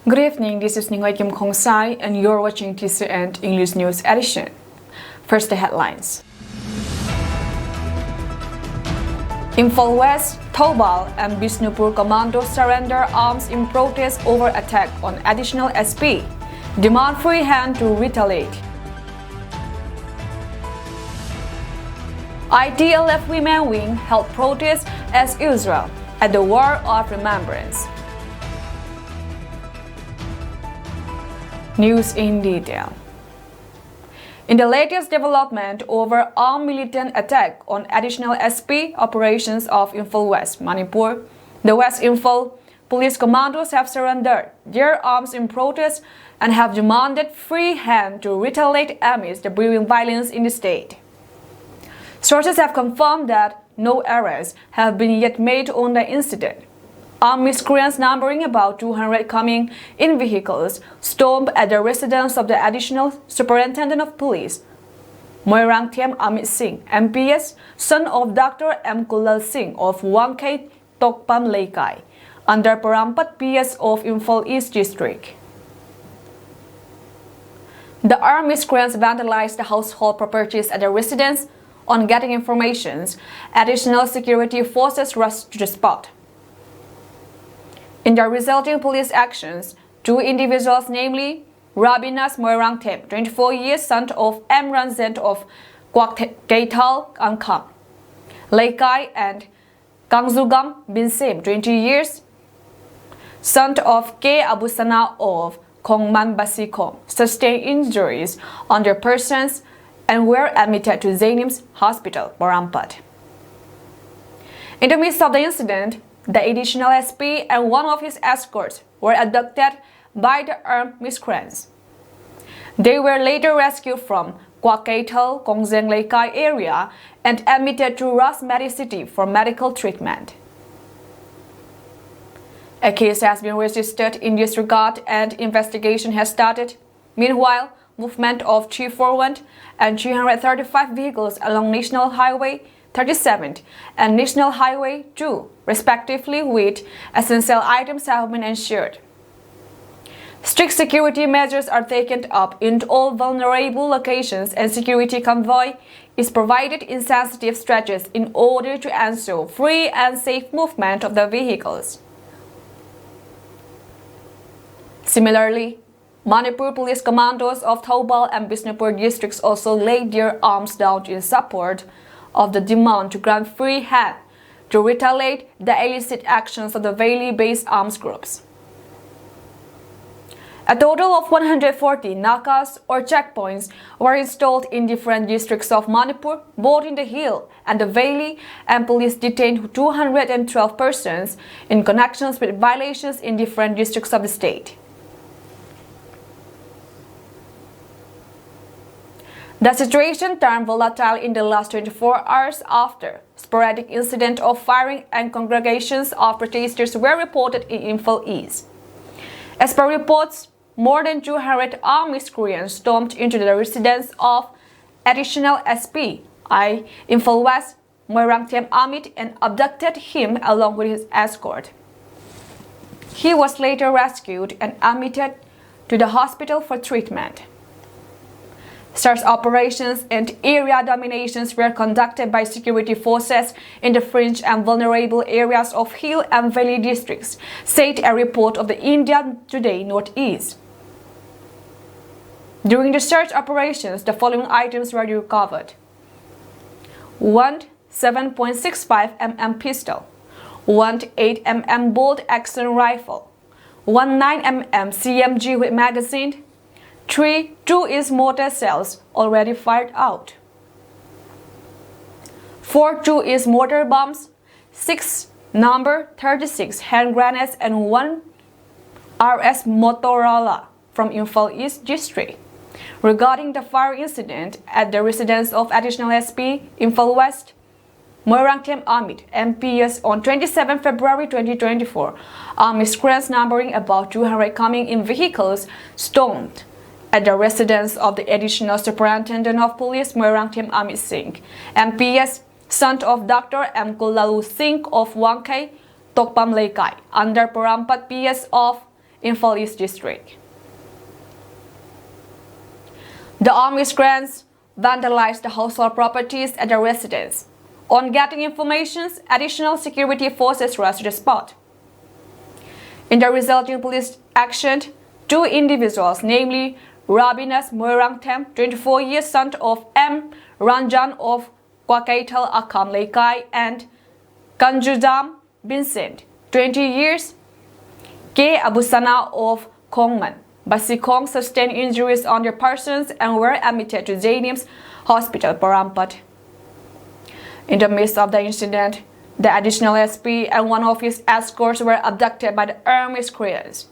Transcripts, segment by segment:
Good evening, this is Ningoy Kim Khong Sai and you're watching TCN English News Edition. First, the headlines. Imphal West, Thoubal and Bishnupur commandos surrender arms in protest over attack on additional SP. Demand free hand to retaliate. ITLF Women Wing held protest as Israel at the War of Remembrance. News in detail. In the latest development over armed militant attack on additional SP operations of Imphal West, Manipur, the West Imphal police commandos have surrendered their arms in protest and have demanded free hand to retaliate amidst the brewing violence in the state. Sources have confirmed that no arrests have been yet made on the incident. Armed miscreants numbering about 200 coming in vehicles stormed at the residence of the Additional Superintendent of Police, Moirangthem Amit Singh, MPS, son of Dr. M. Kulal Singh of 1K Tokpam Laikai, under Parampat PS of Imphal East District. The armed miscreants vandalized the household properties at the residence. On getting information, additional security forces rushed to the spot. In the resulting police actions, two individuals, namely Rabinas Moirangthem, 24 years, son of Emran Zent of Kwakgeital Angkam, Laikai, and Kangzugam Bin Sim, 20 years, son of K. Abusana of Kongman Basikom, sustained injuries on their persons and were admitted to Zainim's Hospital, Parampat. In the midst of the incident, the additional SP and one of his escorts were abducted by the armed miscreants. They were later rescued from Kwakgeital, Kongzeng Laikai area and admitted to Rasmati City for medical treatment. A case has been registered in this regard and investigation has started. Meanwhile, movement of 341 and 335 vehicles along National Highway 37 and National Highway 2, respectively, with essential items have been ensured. Strict security measures are taken up in all vulnerable locations and security convoy is provided in sensitive stretches in order to ensure free and safe movement of the vehicles. Similarly, Manipur police commandos of Thoubal and Bishnupur districts also laid their arms down in support of the demand to grant free hand to retaliate the illicit actions of the Valley-based arms groups. A total of 140 nakas or checkpoints were installed in different districts of Manipur, both in the hill and the valley, and police detained 212 persons in connections with violations in different districts of the state. The situation turned volatile in the last 24 hours after sporadic incidents of firing and congregations of protesters were reported in Imphal East. As per reports, more than 200 armed miscreants stormed into the residence of additional SP, Imphal West, Moirangthem Amit, and abducted him along with his escort. He was later rescued and admitted to the hospital for treatment. Search operations and area dominations were conducted by security forces in the fringe and vulnerable areas of hill and valley districts, said a report of the India Today Northeast. During the search operations, the following items were recovered: 1 7.65 mm pistol, 1 8 mm bolt action rifle, 1 9 mm CMG with magazine, 3 2-inch mortar shells already fired out, 4 2-inch mortar bombs, 6 number 36 hand grenades, and 1 RS Motorola from Imphal East District. Regarding the fire incident at the residence of additional SP, Imphal West, Moirangthem Amit, MPS, on 27 February 2024, miscreants numbering about 200 coming in vehicles stormed at the residence of the Additional Superintendent of Police, Moirangthem Amit Singh, MPS, son of Dr. M. Kulal Singh of 1K Tokpam Laikai, under Parampat PS of Imphal East District. The armed miscreants vandalized the household properties at the residence. On getting information, additional security forces rushed to the spot. In the resulting police action, 2 individuals, namely Rabinas Moirangtem, 24 years, son of M. Ranjan of Kwakaital Akam Lekai, and Kanjudam Vincent, 20 years, K. Abusana of Kongman, Basikong, sustained injuries on their persons and were admitted to Jainim's Hospital, Parampat. In the midst of the incident, the additional SP and one of his escorts were abducted by the armed miscreants.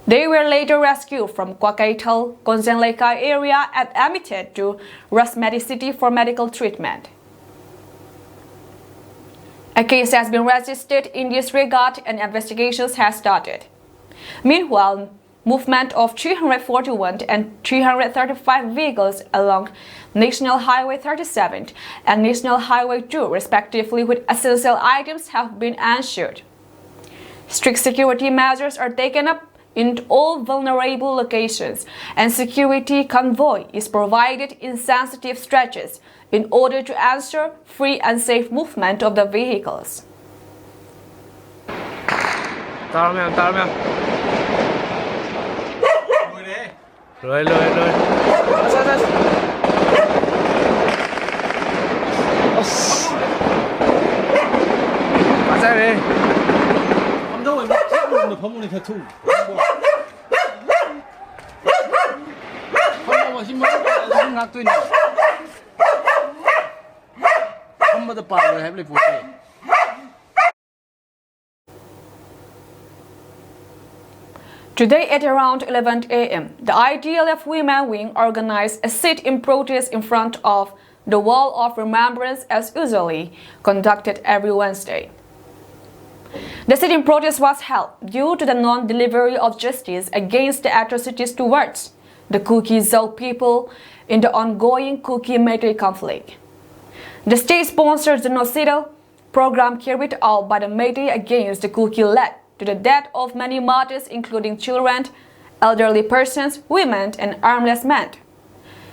They were later rescued from Kwakaital, Konzenlekai area and admitted to Rasmedi City for medical treatment. A case has been registered in this regard and investigations have started. Meanwhile, movement of 341 and 335 vehicles along National Highway 37 and National Highway 2 respectively with essential items have been ensured. Strict security measures are taken up in all vulnerable locations and security convoy is provided in sensitive stretches in order to ensure free and safe movement of the vehicles. Rồi. Bắt ra đi. Không đâu mà chết luôn mà không được thủ. Không đâu mà xin mời không ngạc tuyên. Không mà tập rồi hãy lấy phụ thể. Today at around 11 a.m., the IDLF Women Wing organized a sit-in protest in front of the Wall of Remembrance as usually conducted every Wednesday. The sit-in protest was held due to the non-delivery of justice against the atrocities towards the Kuki Zou people in the ongoing Kuki-Meitei conflict. The state-sponsored genocidal program carried out by the Meitei against the Kuki led to the death of many martyrs including children, elderly persons, women and armless men.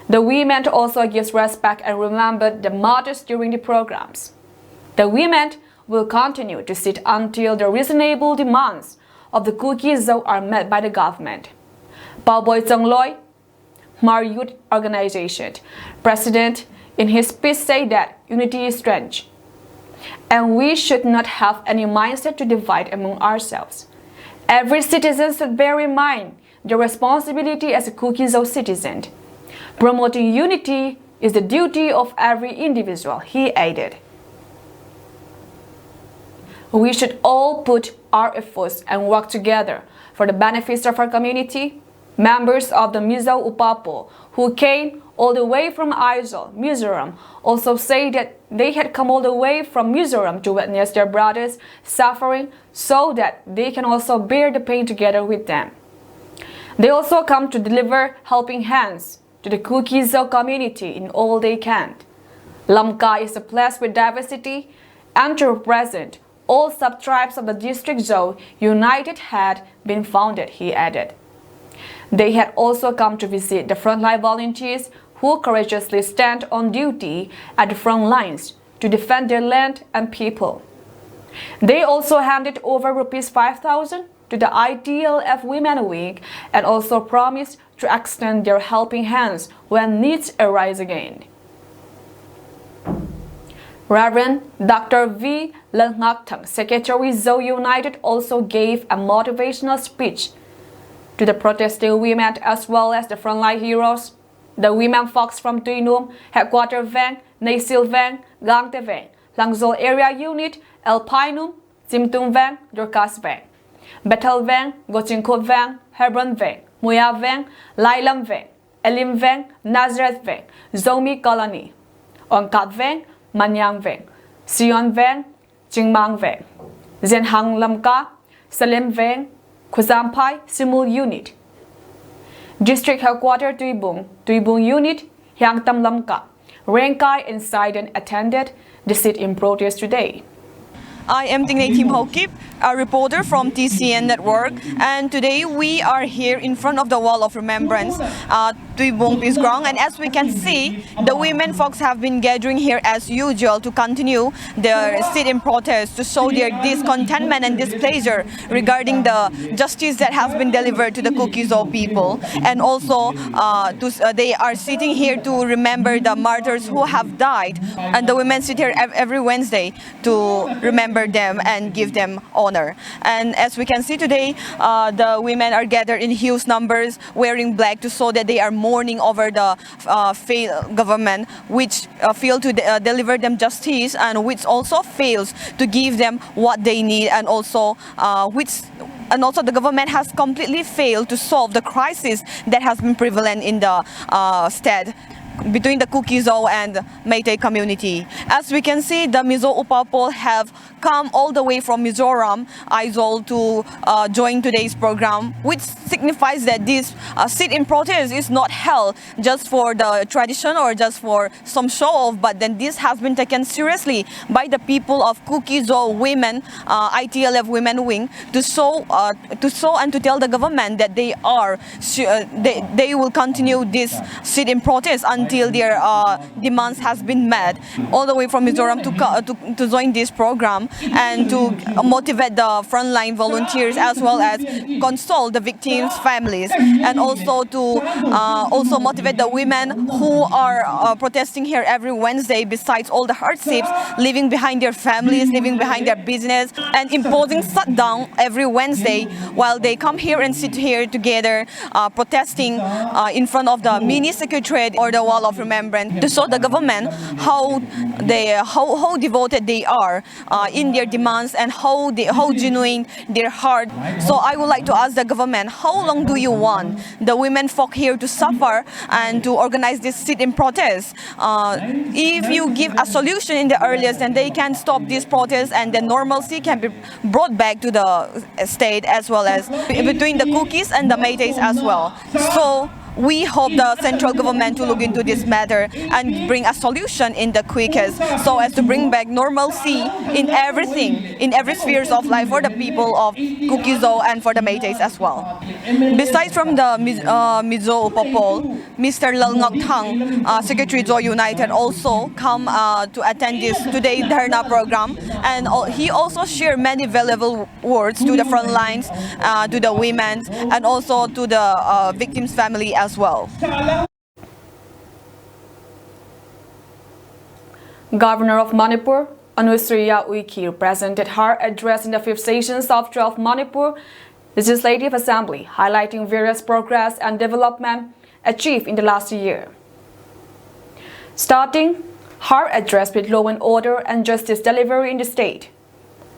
The women also gives respect and remembered the martyrs during the programs. The women will continue to sit until the reasonable demands of the Kuki Zou are met by the government. Paoboy Zongloi, Mar Youth Organization president, in his speech said that unity is strength, and we should not have any mindset to divide among ourselves. Every citizen should bear in mind the responsibility as a Kuki Zou citizen. Promoting unity is the duty of every individual, he added. We should all put our efforts and work together for the benefits of our community. Members of the Mizo Upapo who came all the way from Aizawl, Mizoram, also say that they had come all the way from Mizoram to witness their brothers suffering so that they can also bear the pain together with them. They also come to deliver helping hands to the Kuki Zou community in all they can. Lamka is a place with diversity and to represent all sub-tribes of the district Zou united had been founded, he added. They had also come to visit the frontline volunteers who courageously stand on duty at the front lines to defend their land and people. They also handed over Rs 5,000 to the IDLF Women Wing and also promised to extend their helping hands when needs arise again. Reverend Dr. V. Lengaktang, Secretary Zou United, also gave a motivational speech to the protesting women as well as the frontline heroes. The women folks from Tuinum, Headquarter Vang, Naisil Vang, Gangte Vang, Langzol Area Unit, El Pinum, Simtum Vang, Dorcas Vang, Bethel Vang, Gochinkot Vang, Hebron Vang, Muya Vang, Lailam Vang, Elim Vang, Nazareth Vang, Zomi Colony, Ongkat Vang, Manyang Vang, Sion Vang, Jingmang Vang, Zenhang Lamka, Salim Vang, Khuzampai Simul Unit, District Headquarter Tuibung Unit, Hyangtam Lamka, Rengkai and Sidon attended the sit-in protest today. I am Tingney Tim Hokip, a reporter from TCN Network, and today we are here in front of the Wall of Remembrance, Tuibong Peace Ground, and as we can see, the women folks have been gathering here as usual to continue their sit-in protest to show their discontentment and displeasure regarding the justice that has been delivered to the Kuki-Zo people, and also they are sitting here to remember the martyrs who have died, and the women sit here every Wednesday to remember them and give them honor. And as we can see today, the women are gathered in huge numbers wearing black to show that they are mourning over the failed government which failed to deliver them justice and which also fails to give them what they need, and also the government has completely failed to solve the crisis that has been prevalent in the state between the Kuki-Zo and Meitei community. As we can see, the Mizo Upapol have come all the way from Mizoram, Aizawl, to join today's program, which signifies that this sit-in protest is not held just for the tradition or just for some show-off, but then this has been taken seriously by the people of Kuki-Zo women, ITLF Women Wing, to show and to tell the government that they will continue this sit-in protest until their demands has been met, all the way from Mizoram to join this program and to motivate the frontline volunteers as well as console the victims' families, and also to motivate the women who are protesting here every Wednesday, besides all the hardships, leaving behind their families, leaving behind their business, and imposing shutdown every Wednesday while they come here and sit here together protesting in front of the mini secretariat or the Wall of Remembrance to show the government how devoted they are in their demands and how genuine their heart. So I would like to ask the government, how long do you want the women folk here to suffer and to organize this sit-in protest? If you give a solution in the earliest, then they can stop this protest and then normalcy can be brought back to the state as well as between the Kukis and the Meiteis as well. So we hope the central government to look into this matter and bring a solution in the quickest, so as to bring back normalcy in everything, in every spheres of life for the people of Kuki-Zo and for the Meiteis as well. Besides from the Mizo Upapol, Mr. Lal Ngok Thang, Secretary Zo United, also come to attend this today Dharna program, and he also shared many valuable words to the front lines, to the women, and also to the victims' family as well. Governor of Manipur, Anusriya Uikir, presented her address in the 5th sessions of 12th Manipur Legislative Assembly, highlighting various progress and development achieved in the last year. Starting her address with law and order and justice delivery in the state,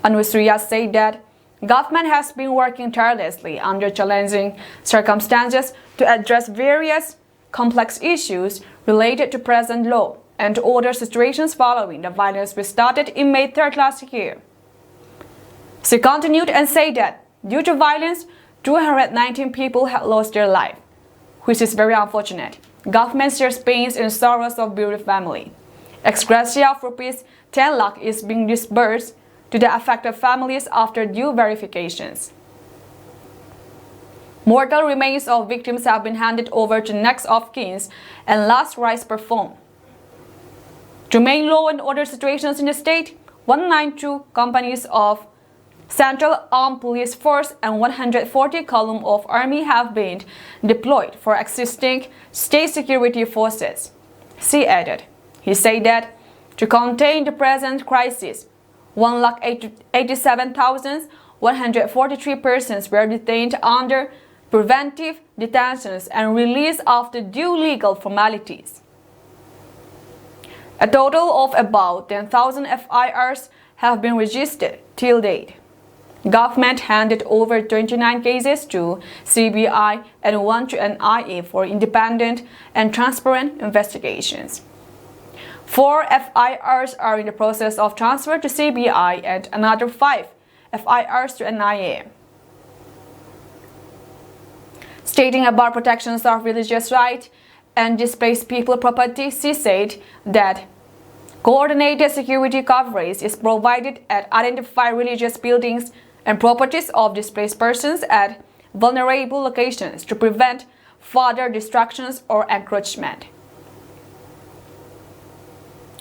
Anusriya said that government has been working tirelessly under challenging circumstances to address various complex issues related to present law and order situations following the violence which started in May 3rd last year. She continued and said that due to violence, 219 people had lost their life, which is very unfortunate. Government shares pains and sorrows of bereaved family. Ex gratia of rupees 10 lakh is being disbursed to the affected families after due verifications. Mortal remains of victims have been handed over to next of kin and last rites performed. To main law and order situations in the state, 192 companies of Central Armed Police Force and 140 columns of Army have been deployed for assisting state security forces, she added. He said that to contain the present crisis, 187,143 persons were detained under preventive detentions and released after due legal formalities. A total of about 10,000 FIRs have been registered till date. Government handed over 29 cases to CBI and 1 to NIA for independent and transparent investigations. 4 FIRs are in the process of transfer to CBI and another 5 FIRs to NIA. Stating about protections of religious rights and displaced people property, she said that Coordinated security coverage is provided at identified religious buildings and properties of displaced persons at vulnerable locations to prevent further distractions or encroachment.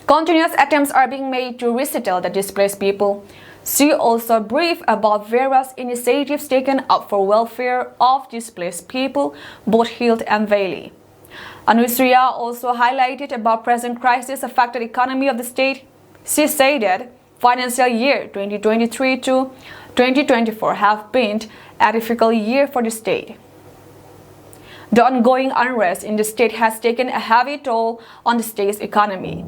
Continuous attempts are being made to resettle the displaced people. She also briefed about various initiatives taken up for welfare of displaced people, both Hilt and Valley. Anusriya also highlighted about present crisis-affected economy of the state. She said that financial year 2023 to 2024 have been a difficult year for the state. The ongoing unrest in the state has taken a heavy toll on the state's economy.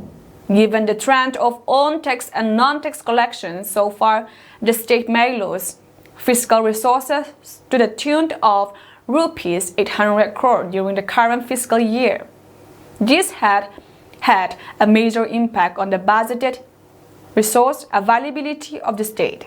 Given the trend of own tax and non-tax collections so far, the state may lose fiscal resources to the tune of rupees 800 crore during the current fiscal year. This had a major impact on the budgeted resource availability of the state.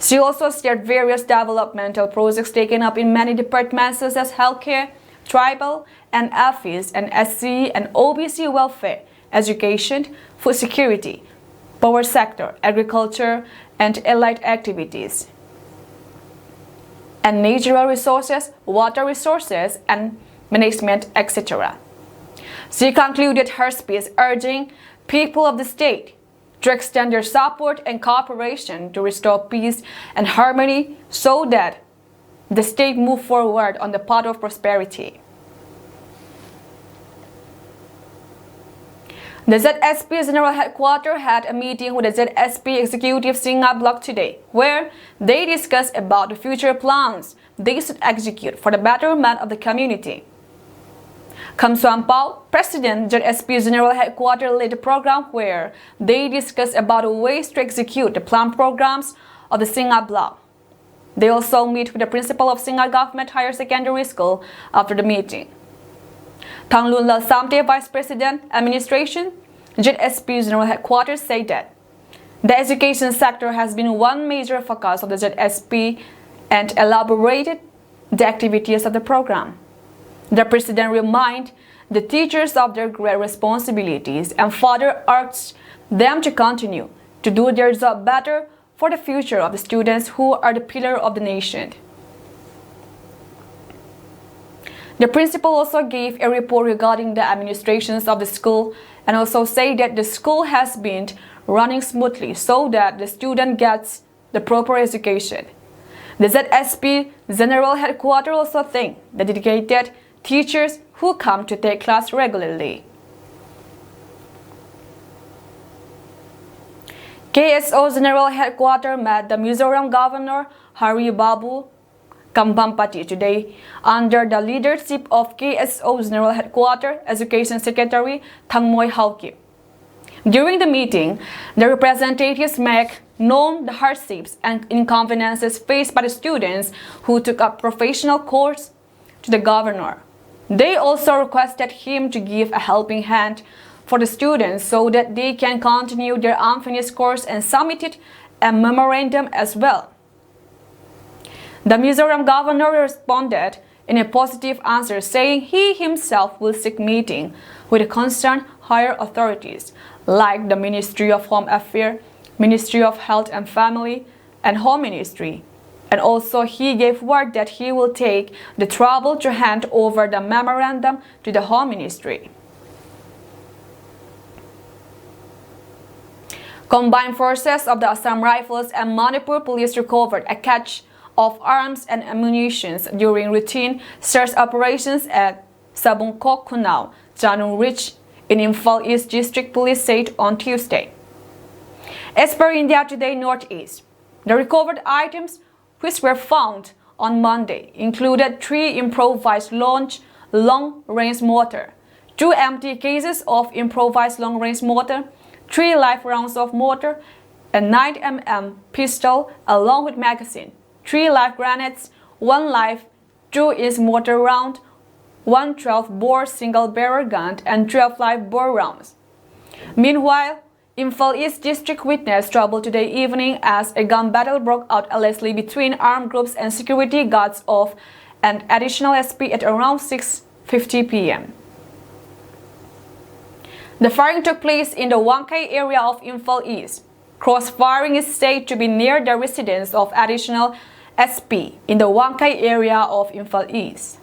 She also shared various developmental projects taken up in many departments such as healthcare, tribal and affairs, and SC and OBC welfare, education, food security, power sector, agriculture, and allied activities, and natural resources, water resources, and management, etc. She concluded her speech urging people of the state to extend their support and cooperation to restore peace and harmony so that the state move forward on the path of prosperity. The ZSP General Headquarters had a meeting with the ZSP Executive Singha Block today, where they discussed about the future plans they should execute for the betterment of the community. Kamswan Pao, President ZSP General Headquarters, led the program where they discussed about ways to execute the planned programs of the Singha Block. They also meet with the principal of Singha Government Higher Secondary School after the meeting. Thangloon Lalsamte, Vice President, Administration, ZSP General Headquarters, said that the education sector has been one major focus of the ZSP and elaborated the activities of the program. The President reminded the teachers of their great responsibilities and further urged them to continue to do their job better for the future of the students who are the pillar of the nation. The principal also gave a report regarding the administrations of the school and also said that the school has been running smoothly so that the student gets the proper education. The ZSP General Headquarters also thanked the dedicated teachers who come to take class regularly. KSO General Headquarters met the Mizoram Governor Hari Babu Kambhampati today under the leadership of KSO General Headquarters Education Secretary Thangmoy Haokip. During the meeting, the representatives make known the hardships and inconveniences faced by the students who took up professional course to the governor. They also requested him to give a helping hand for the students so that they can continue their unfinished course and submitted a memorandum as well. The Mizoram governor responded in a positive answer, saying he himself will seek meeting with the concerned higher authorities like the Ministry of Home Affairs, Ministry of Health and Family, and Home Ministry. And also he gave word that he will take the trouble to hand over the memorandum to the Home Ministry. Combined forces of the Assam Rifles and Manipur Police recovered a cache of arms and ammunition during routine search operations at Sabungkok Kunau, Janung Ridge in Imphal East District Police said on Tuesday. As per India Today Northeast, the recovered items which were found on Monday included 3 improvised long-range mortar, 2 empty cases of improvised long-range mortar, 3 live rounds of mortar, a 9mm pistol along with magazine, 3 live grenades, 1 live 2-inch mortar round, 1 12-bore single-barrel gun, and 12 live bore rounds. Meanwhile, Imphal East District witnessed trouble today evening as a gun battle broke out allegedly between armed groups and security guards of an additional SP at around 6:50 p.m. The firing took place in the Wangkai area of Imphal East. Cross-firing is said to be near the residence of additional SP in the Wangkai area of Imphal East.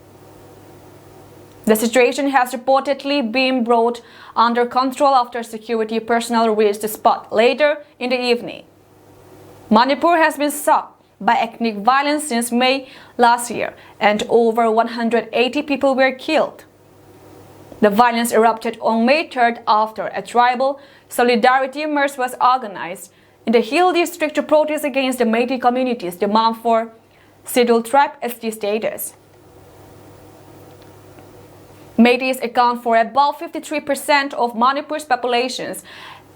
The situation has reportedly been brought under control after security personnel reached the spot later in the evening. Manipur has been shocked by ethnic violence since May last year, and over 180 people were killed. The violence erupted on May 3rd after a tribal solidarity march was organized in the Hill district to protest against the Métis community's demand for scheduled tribe ST status. Métis account for about 53% of Manipur's populations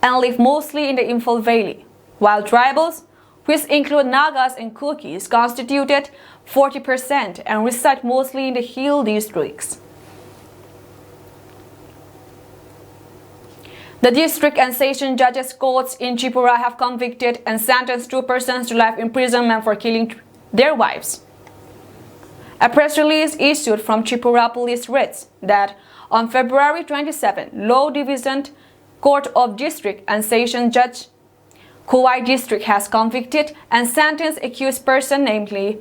and live mostly in the Imphal Valley, while tribals, which include Nagas and Kukis, constituted 40% and reside mostly in the Hill districts. The district and session judges' courts in Tripura have convicted and sentenced 2 persons to life imprisonment for killing their wives. A press release issued from Tripura Police reads that on February 27, Law Division Court of District and Session Judge Khowai District has convicted and sentenced accused person, namely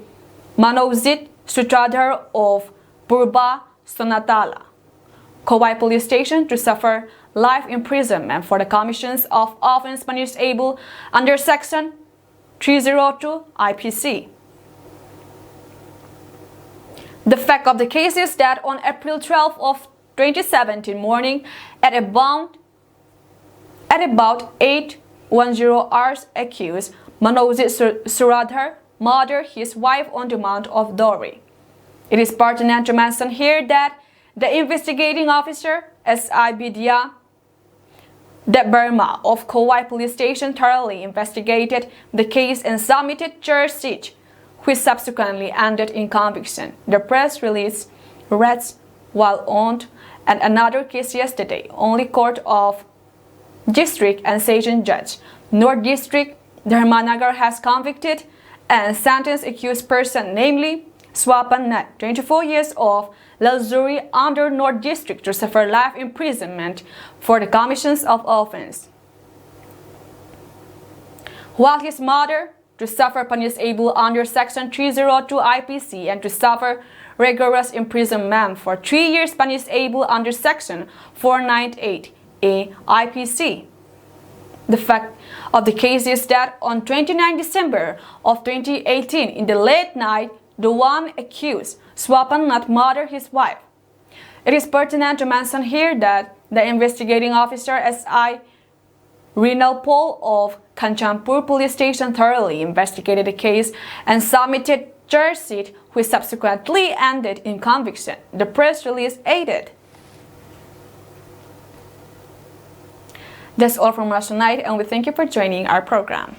Manojit Sutradhar of Purba Sonatala, Khowai Police Station, to suffer life imprisonment for the commissions of offense punishable under Section 302 IPC. The fact of the case is that on April 12 of 2017 morning, at about 8:10 hours, accused Manojit Sutradhar murdered his wife on demand of dowry. It is pertinent to mention here that the investigating officer, S.I. Bidya Debbarma of Khowai Police Station, thoroughly investigated the case and submitted charge sheet, which subsequently ended in conviction. The press release reads, while on and another case yesterday, only Court of District and Session Judge North District Dharmanagar has convicted and sentenced accused person, namely Swapan Nat, 24 years of Lalzuri under North District, to suffer life imprisonment for the commissions of offense, while his mother to suffer punishable under Section 302 IPC and to suffer rigorous imprisonment for 3 years punishable under Section 498A IPC. The fact of the case is that on 29 December of 2018, in the late night, the one accused, Swapan Nat, murdered his wife. It is pertinent to mention here that the investigating officer, S.I. Rinal Paul of Kanchanpur Police Station, thoroughly investigated the case and submitted charge sheet, which subsequently ended in conviction. The press release added. That's all from us tonight, and we thank you for joining our program.